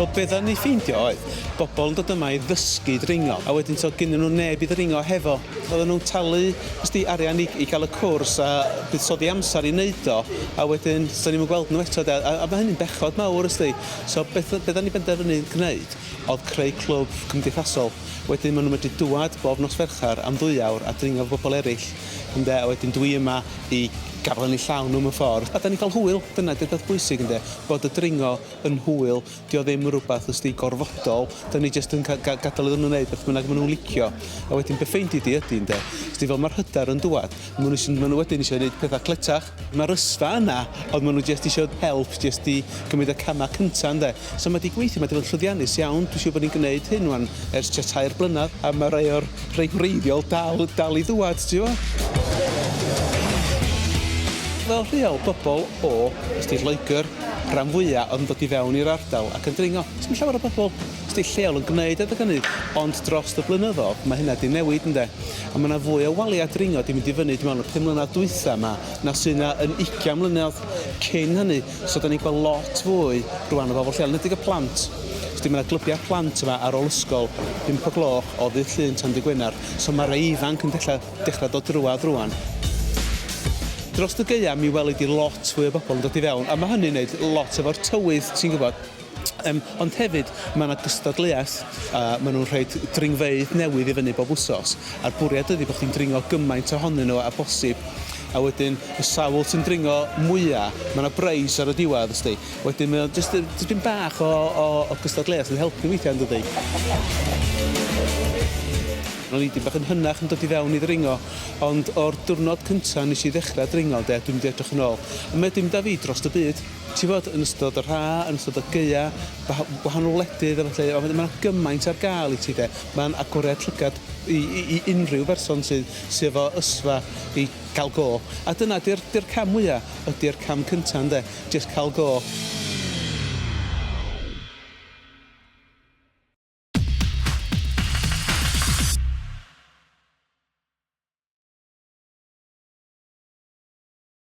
Wel, be dda ni ffeindio oedd, bobl yn dod yma i ddysgu dringo, a wedyn so gynnu nhw neb i ddringo hefo. Oedden nhw'n talu arian i gael y cwrs a bydd soddi amser i wneud o, a wedyn so ni'n gweld nhw eto, a mae hynny'n bechod mawr ysdi. So beth dda ni benderfynu gwneud oedd creu clwb cymdeithasol. Wedyn maen nhw'n medru dŵad bob nos Ferchar am 2 awr a dringo bobl eraill. A wedyn dwi yma i gafel ni llawn nhw mewn ffordd. A da ni'n cael hwyl, dyna di'r beth bwysig bod y dringo yn hwyl, di o ddim rhywbeth ysdi gorfodol, da ni jyst yn gadael iddyn nhw'n neud beth bynnag maen nhw'n licio. A wedyn be ffeindi di ydy, ysdi fel mae'r hyder yn dŵad, maen nhw wedyn eisiau gwneud pethau cletach. Mae'r ysfa yna, ond maen nhw jyst eisiau help, jyst i gymryd y camau cynta, So mae di gweithio, mae di fod yn llwyddiannus iawn, dwi'n siŵr bod ni'n gwneud hyn wan ers 3 blynedd, a mae rhai o'r rhai wreiddiol dal i ddŵad, ti'n fel rheol bobl o Loegr, rhan fwyaf yn dod i fewn i'r ardal ac yn dringo. Sdim llawer o bobl lleol yn gwneud edrych hynny, ond dros y blynyddoedd mae hynna di newid A mae yna fwy o waliau dringo di mynd i fyny mewn y 5 mlynedd dwytha yma na sy'n yna yn 20 mlynedd cyn hynny. So da ni'n gweld lot fwy rwan o bobl lleol, nid y plant. Mae yna glybiau plant yma ar ôl ysgol 5 o gloch o ddydd Llun tan Dydd Gwener. So mae'r ifanc yn dechrau dod drwad rwan. Dros y gaea mi welid i lot fwy o bobl yn dod i fewn, a mae hynny'n gwneud lot efo'r tywydd, ti'n gwybod. Ond hefyd, mae yna gystadleuaeth, maen nhw'n rhaid dringfeydd newydd i fyny bob wsos. A'r bwriad ydy bod chi'n dringo gymaint ohonyn nhw a bosib. A wedyn, y sawl sy'n dringo mwyaf, mae yna breis ar y diwedd, ysdi. Wedyn, mae jyst dipyn bach o gystadleuaeth yn helpu weithiau yn dydi. O'n i ddim bach yn hynach yn dod i fewn i ddringo, ond o'r diwrnod cyntaf nes i ddechrau dringo, dwi'n mynd i edrych yn ôl. Mae dim da fi dros y byd. Ti'n fod, yn ystod y rha, yn ystod y gaea, wahanol wledydd, mae yna gymaint ar gael i ti. Mae'n agoriad llygad i unrhyw berson sydd efo ysfa i gael go. A dyna di'r cam mwyaf, ydy'r cam cyntaf, jyst cael go.